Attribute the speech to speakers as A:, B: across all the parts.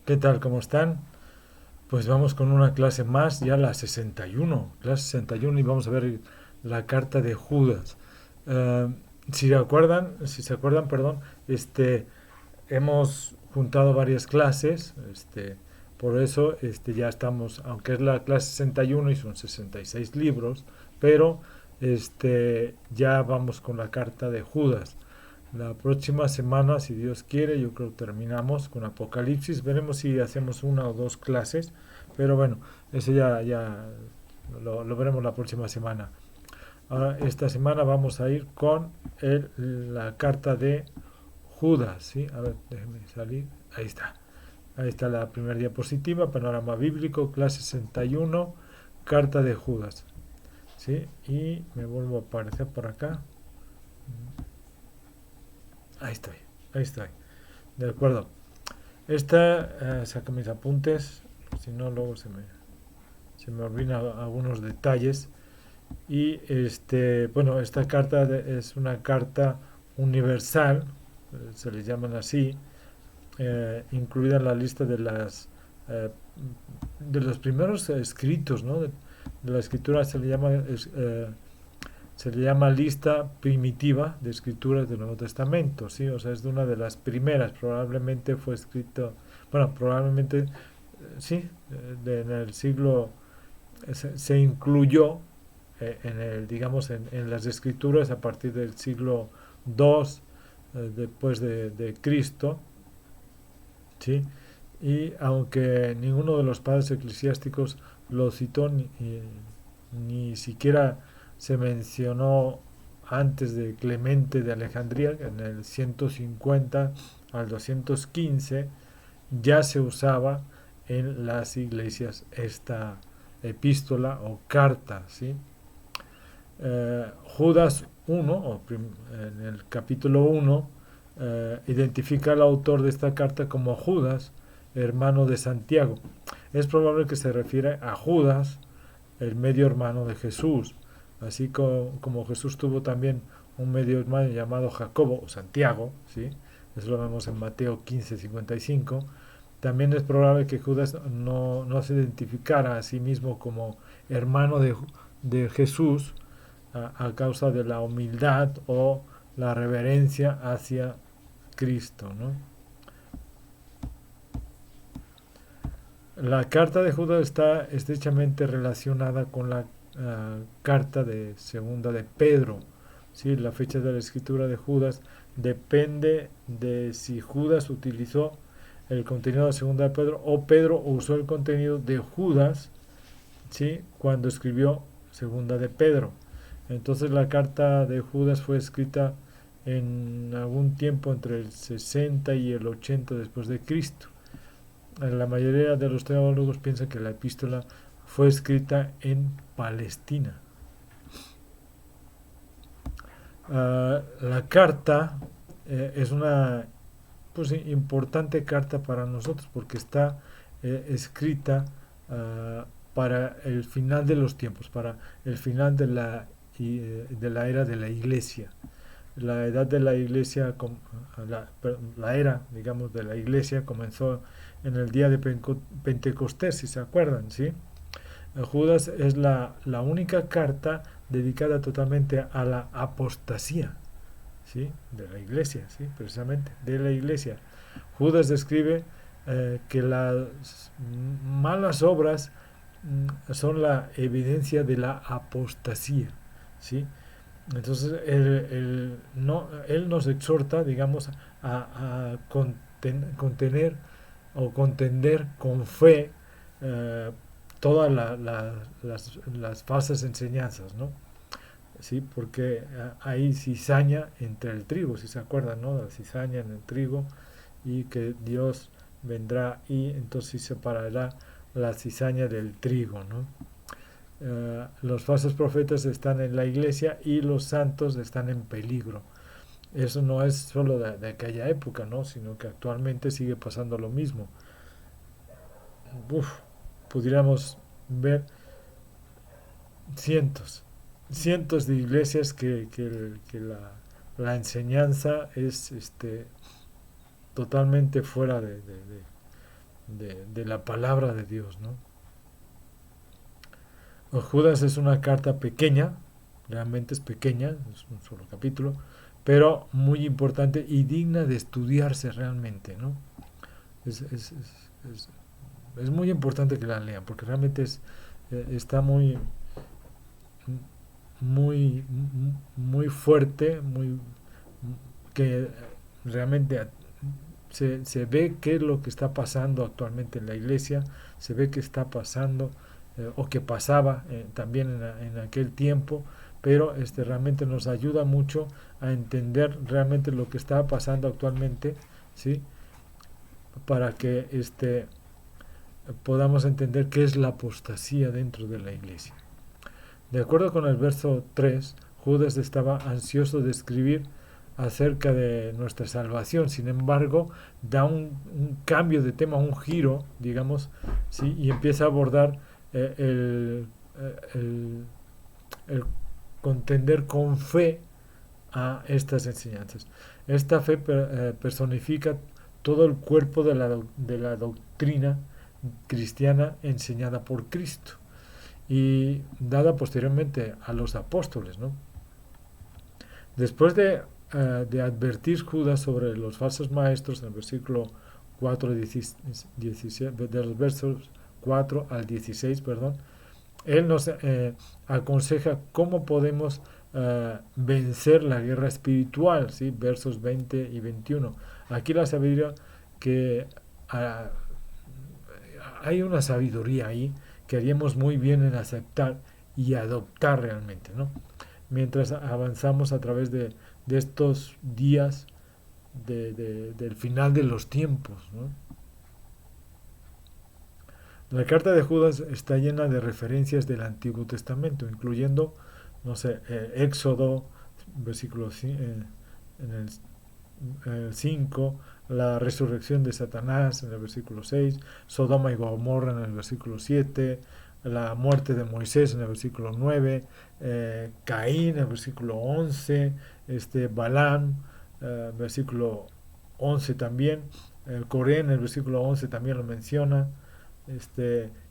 A: ¿Qué tal? ¿Cómo están? Pues vamos con una clase más, ya la 61, clase 61 y vamos a ver la carta de Judas. Eh, si se acuerdan, perdón, hemos juntado varias clases, por eso ya estamos, aunque es la clase 61 y son 66 libros, pero ya vamos con la carta de Judas. La próxima semana, si Dios quiere, yo creo que terminamos con Apocalipsis. Veremos si hacemos una o dos clases, pero bueno, eso ya lo veremos la próxima semana. Ahora, esta semana vamos a ir con la carta de Judas, ¿sí? A ver, déjenme salir. Ahí está. Ahí está la primera diapositiva, panorama bíblico, clase 61, carta de Judas, ¿sí? Y me vuelvo a aparecer por acá. Ahí estoy, ahí estoy. De acuerdo. Saco mis apuntes, si no luego se me olvidan algunos detalles. Y bueno, esta carta es una carta universal, se le llaman así, incluida en la lista eh, de los primeros escritos, ¿no? De la escritura se le llama lista primitiva de escrituras del Nuevo Testamento, ¿sí? O sea, es de una de las primeras, probablemente fue escrito, bueno, probablemente sí, en el siglo se incluyó en el, digamos, en las escrituras a partir del siglo II después de Cristo, ¿sí? Y aunque ninguno de los padres eclesiásticos lo citó, ni siquiera se mencionó antes de Clemente de Alejandría, en el 150 al 215, ya se usaba en las iglesias esta epístola o carta, ¿sí? Judas 1, en el capítulo 1, identifica al autor de esta carta como Judas, hermano de Santiago. Es probable que se refiere a Judas, el medio hermano de Jesús, así como Jesús tuvo también un medio hermano llamado Jacobo o Santiago, ¿sí? Eso lo vemos en Mateo 15:55. También es probable que Judas no se identificara a sí mismo como hermano de Jesús a causa de la humildad o la reverencia hacia Cristo, ¿no? La carta de Judas está estrechamente relacionada con la carta de segunda de Pedro. ¿Sí? La fecha de la escritura de Judas depende de si Judas utilizó el contenido de segunda de Pedro o Pedro usó el contenido de Judas, ¿sí? Cuando escribió segunda de Pedro. Entonces la carta de Judas fue escrita en algún tiempo entre el 60 y el 80 después de Cristo. La mayoría de los teólogos piensan que la epístola fue escrita en Palestina. La carta es una pues, importante carta para nosotros porque está escrita para el final de los tiempos, para el final de la era de la iglesia. La edad de la iglesia, la era, digamos, de la iglesia comenzó en el día de Pentecostés, si se acuerdan, ¿sí? Judas es la única carta dedicada totalmente a la apostasía, ¿sí? De la iglesia, ¿sí? Precisamente, de la iglesia. Judas describe que las malas obras son la evidencia de la apostasía, ¿sí? Entonces, él nos exhorta, digamos, a contener o contender con fe eh, todas las falsas enseñanzas, ¿no? Sí, porque hay cizaña entre el trigo, si se acuerdan, ¿no? La cizaña en el trigo y que Dios vendrá y entonces separará la cizaña del trigo, ¿no? Los falsos profetas están en la iglesia y los santos están en peligro. Eso no es solo de aquella época, ¿no? Sino que actualmente sigue pasando lo mismo. Uf, pudiéramos ver cientos, cientos de iglesias que la enseñanza es totalmente fuera de la palabra de Dios, ¿no? Judas es una carta pequeña, realmente es pequeña, es un solo capítulo, pero muy importante y digna de estudiarse realmente, ¿no? Es, es, es, es, es muy importante que la lean, porque realmente está muy, muy fuerte, que realmente se ve qué es lo que está pasando actualmente en la iglesia, se ve que está pasando o que pasaba también en aquel tiempo, pero realmente nos ayuda mucho a entender realmente lo que está pasando actualmente, ¿sí? Para que podamos entender qué es la apostasía dentro de la iglesia. De acuerdo con el verso 3, Judas estaba ansioso de escribir acerca de nuestra salvación. Sin embargo, da un cambio de tema, un giro, digamos, ¿sí? Y empieza a abordar eh, el, el, el contender con fe a estas enseñanzas. Esta fe personifica todo el cuerpo de la doctrina cristiana enseñada por Cristo y dada posteriormente a los apóstoles, ¿no? Después de advertir Judas sobre los falsos maestros en el versículo 4, 17, de los versos 4 al 16, perdón, él nos aconseja cómo podemos vencer la guerra espiritual, ¿sí? Versos 20 y 21. Aquí la sabiduría que uh, hay una sabiduría ahí que haríamos muy bien en aceptar y adoptar realmente, ¿no? Mientras avanzamos a través de estos días del final de los tiempos, ¿no? La carta de Judas está llena de referencias del Antiguo Testamento, incluyendo, no sé, Éxodo, versículo en el 5, la resurrección de Satanás en el versículo 6, Sodoma y Gomorra en el versículo 7, la muerte de Moisés en el versículo 9, Caín en el versículo 11, Balaam, versículo 11 también, Coré en el versículo 11 también lo menciona,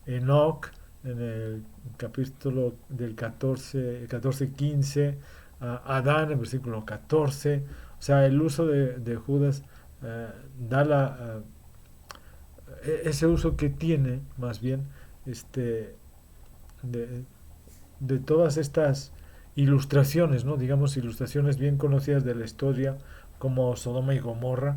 A: Enoch en el capítulo del 14-15, Adán en el versículo 14, o sea, el uso de Judas da ese uso que tiene, más bien, de, de todas estas ilustraciones, ¿no? Digamos, ilustraciones bien conocidas de la historia, como Sodoma y Gomorra,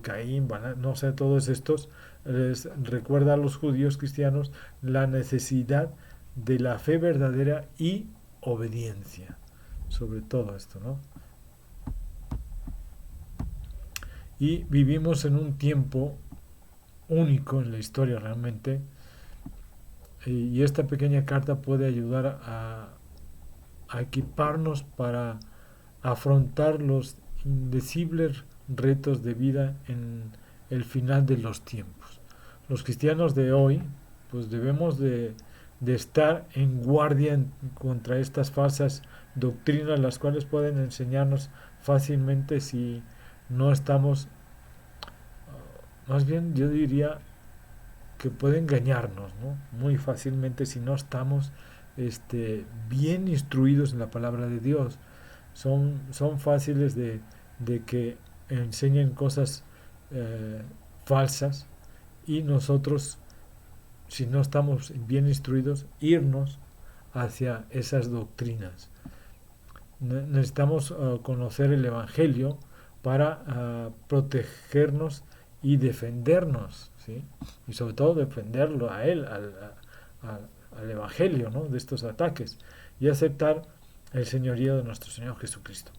A: Caín, no sé, todos estos, les recuerda a los judíos cristianos la necesidad de la fe verdadera y obediencia, sobre todo esto, ¿no? Y vivimos en un tiempo único en la historia realmente, y esta pequeña carta puede ayudar a equiparnos para afrontar los indecibles retos de vida en el final de los tiempos. Los cristianos de hoy pues debemos de estar en guardia contra estas falsas doctrinas, las cuales pueden enseñarnos fácilmente si no estamos, más bien yo diría que puede engañarnos, ¿no? Muy fácilmente si no estamos bien instruidos en la palabra de Dios. Son fáciles de que enseñen cosas falsas y nosotros, si no estamos bien instruidos, irnos hacia esas doctrinas. Necesitamos conocer el Evangelio para protegernos y defendernos, ¿sí? Y sobre todo defenderlo a él, al Evangelio, ¿no? De estos ataques, y aceptar el señorío de nuestro Señor Jesucristo,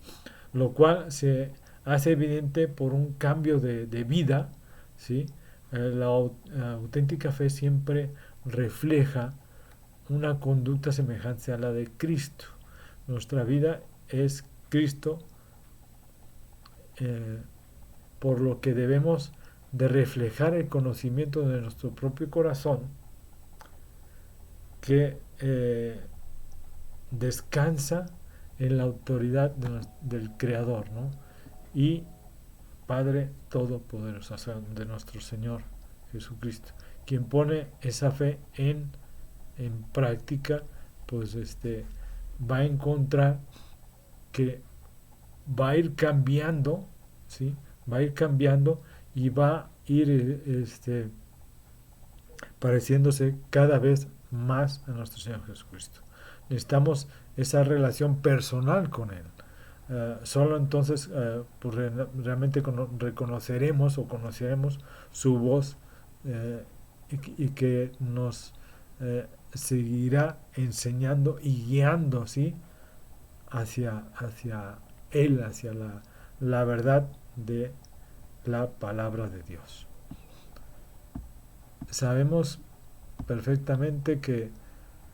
A: lo cual se hace evidente por un cambio de vida, ¿sí? La auténtica fe siempre refleja una conducta semejante a la de Cristo. Nuestra vida es Cristo, eh, por lo que debemos de reflejar el conocimiento de nuestro propio corazón que descansa en la autoridad del Creador, ¿no? Y Padre Todopoderoso, o sea, de nuestro Señor Jesucristo. Quien pone esa fe en práctica, pues va a encontrar que va a ir cambiando, ¿sí? Va a ir cambiando y va a ir pareciéndose cada vez más a nuestro Señor Jesucristo. Necesitamos esa relación personal con Él. Solo entonces pues realmente reconoceremos o conoceremos su voz, y que nos seguirá enseñando y guiando, ¿sí? hacia Él, hacia la verdad de la palabra de Dios. Sabemos perfectamente que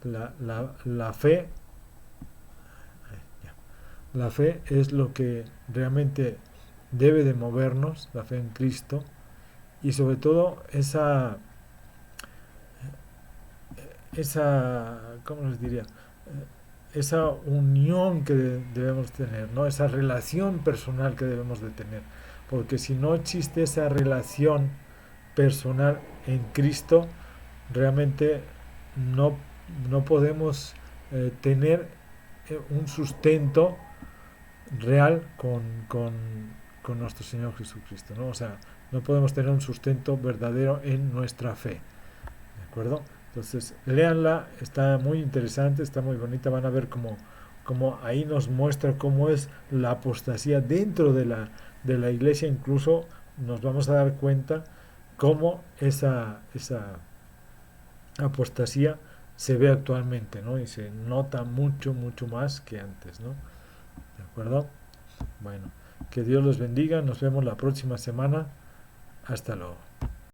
A: la fe, la fe es lo que realmente debe de movernos, la fe en Cristo, y sobre todo ¿cómo les diría? Esa unión que debemos tener, ¿no? Esa relación personal que debemos de tener. Porque si no existe esa relación personal en Cristo, realmente no, no podemos tener un sustento real con nuestro Señor Jesucristo, ¿no? O sea, no podemos tener un sustento verdadero en nuestra fe, ¿de acuerdo? Entonces, léanla, está muy interesante, está muy bonita, van a ver cómo ahí nos muestra cómo es la apostasía dentro de la iglesia, incluso nos vamos a dar cuenta cómo esa apostasía se ve actualmente, ¿no? Y se nota mucho, mucho más que antes, ¿no? ¿De acuerdo? Bueno, que Dios los bendiga, nos vemos la próxima semana, hasta luego.